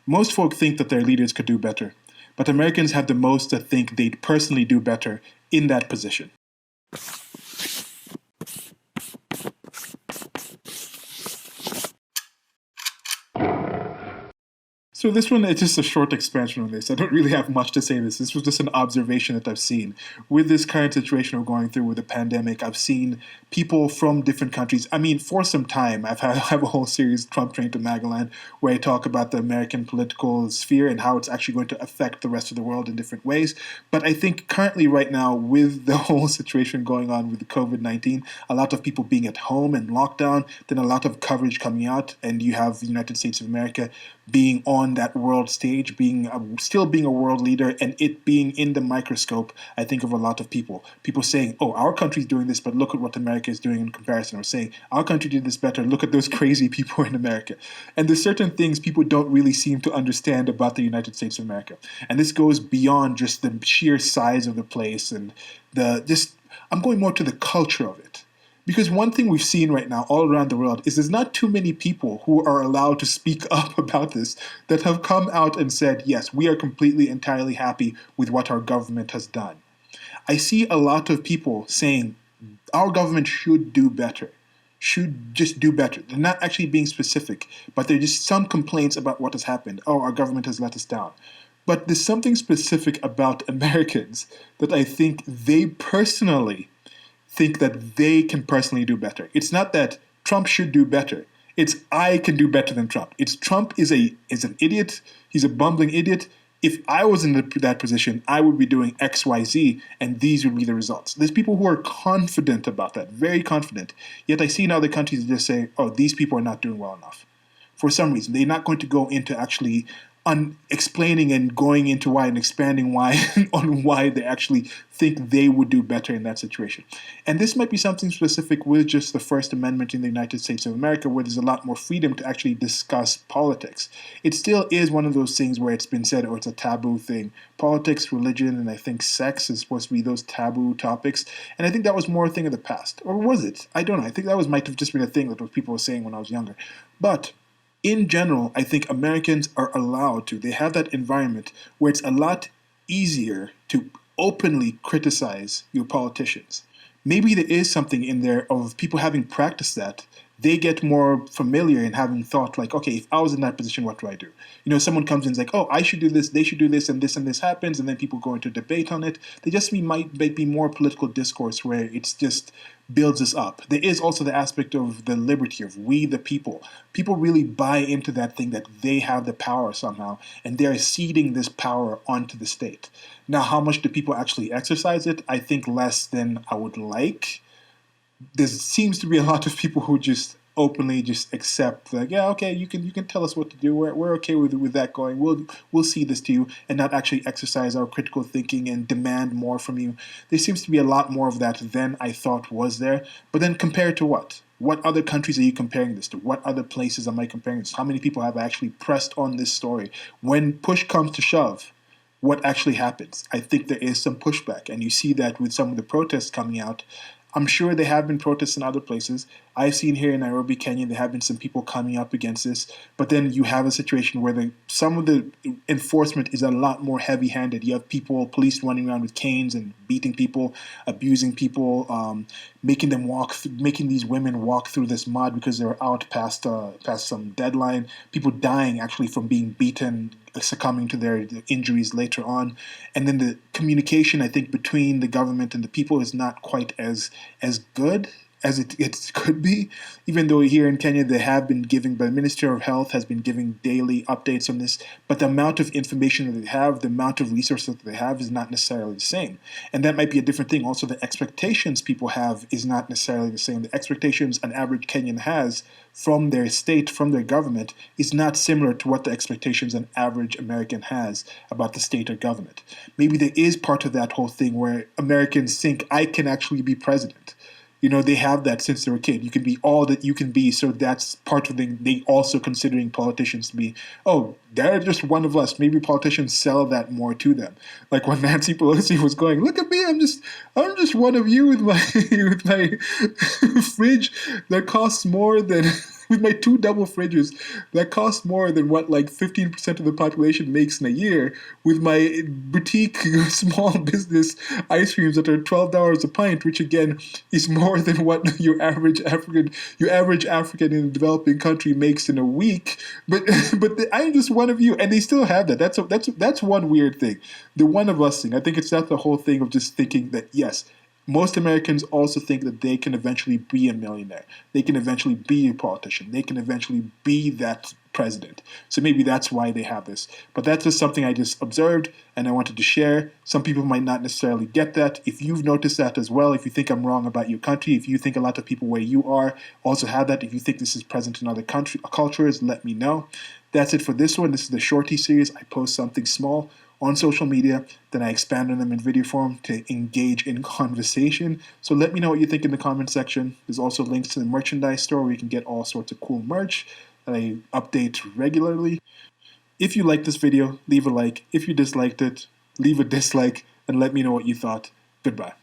Most folk think that their leaders could do better, but Americans have the most that think they'd personally do better in that position. So this one is just a short expansion on this. I don't really have much to say this. This was just an observation that I've seen. With this current situation we're going through with the pandemic, I've seen people from different countries. I mean, for some time, I have a whole series, Trump Train to Magaland, where I talk about the American political sphere and how it's actually going to affect the rest of the world in different ways. But I think currently right now, with the whole situation going on with the COVID-19, a lot of people being at home and lockdown, then a lot of coverage coming out, and you have the United States of America being on that world stage, still being a world leader, and it being in the microscope, I think of a lot of people. People saying, oh, our country's doing this, but look at what America is doing in comparison. Or saying, our country did this better, look at those crazy people in America. And there's certain things people don't really seem to understand about the United States of America. And this goes beyond just the sheer size of the place and I'm going more to the culture of it. Because one thing we've seen right now all around the world is there's not too many people who are allowed to speak up about this that have come out and said, yes, we are completely, entirely happy with what our government has done. I see a lot of people saying our government should do better, should just do better. They're not actually being specific, but they're just some complaints about what has happened. Oh, our government has let us down. But there's something specific about Americans that I think they personally think that they can personally do better. It's not that Trump should do better. It's I can do better than Trump. It's Trump is an idiot. He's a bumbling idiot. If I was in that position, I would be doing X, Y, Z, and these would be the results. There's people who are confident about that, very confident. Yet I see in other countries just say, oh, these people are not doing well enough. For some reason, they're not going to go into actually explaining and going into why and expanding why on why they actually think they would do better in that situation. And this might be something specific with just the First Amendment in the United States of America, where there's a lot more freedom to actually discuss politics. It still is one of those things where it's been said, oh, it's a taboo thing. Politics, religion, and I think sex is supposed to be those taboo topics. And I think that was more a thing of the past. Or was it? I don't know. I think that might have just been a thing that people were saying when I was younger. But in general, I think Americans are allowed to. They have that environment where it's a lot easier to openly criticize your politicians. Maybe there is something in there of people having practiced that. They get more familiar in having thought like, okay, if I was in that position, what do I do? You know, someone comes in and is like, oh, I should do this, they should do this, and this happens, and then people go into debate on it. There just might be more political discourse where it's just builds us up. There is also the aspect of the liberty of we the people. People really buy into that thing that they have the power somehow, and they're ceding this power onto the state. Now, how much do people actually exercise it? I think less than I would like. There seems to be a lot of people who just openly just accept like, yeah, okay, you can tell us what to do. We're okay with that going. We'll see this to you, and not actually exercise our critical thinking and demand more from you. There seems to be a lot more of that than I thought was there. But then compared to what? What other countries are you comparing this to? What other places am I comparing this to? How many people have actually pressed on this story? When push comes to shove, what actually happens? I think there is some pushback, and you see that with some of the protests coming out. I'm sure there have been protests in other places. I've seen here in Nairobi, Kenya, there have been some people coming up against this. But then you have a situation where some of the enforcement is a lot more heavy-handed. You have police running around with canes and beating people, abusing people, making these women walk through this mud because they're out past some deadline. People dying actually from being beaten, succumbing to their injuries later on. And then the communication, I think, between the government and the people is not quite as good as it could be, even though here in Kenya they have been giving, the Minister of Health has been giving daily updates on this, but the amount of information that they have, the amount of resources that they have is not necessarily the same. And that might be a different thing. Also, the expectations people have is not necessarily the same. The expectations an average Kenyan has from their state, from their government, is not similar to what the expectations an average American has about the state or government. Maybe there is part of that whole thing where Americans think, I can actually be president. You know, they have that since they were a kid. You can be all that you can be, so that's part of the thing. They also considering politicians to be, oh, they're just one of us. Maybe politicians sell that more to them. Like when Nancy Pelosi was going, look at me, I'm just one of you with my with my fridge that costs more than with my two double fridges that cost more than what like 15% of the population makes in a year, with my boutique small business ice creams that are $12 a pint, which again is more than what your average African in a developing country makes in a week. But I'm just one of you, and they still have that. That's one weird thing. The one of us thing. I think it's not the whole thing of just thinking that yes, most Americans also think that they can eventually be a millionaire. They can eventually be a politician. They can eventually be that president. So maybe that's why they have this. But that's just something I just observed and I wanted to share. Some people might not necessarily get that. If you've noticed that as well, if you think I'm wrong about your country, if you think a lot of people where you are also have that, if you think this is present in other cultures, let me know. That's it for this one. This is the Shorty series. I post something small on social media, then I expand on them in video form to engage in conversation. So let me know what you think in the comment section. There's also links to the merchandise store where you can get all sorts of cool merch that I update regularly. If you liked this video, leave a like. If you disliked it, leave a dislike and let me know what you thought. Goodbye.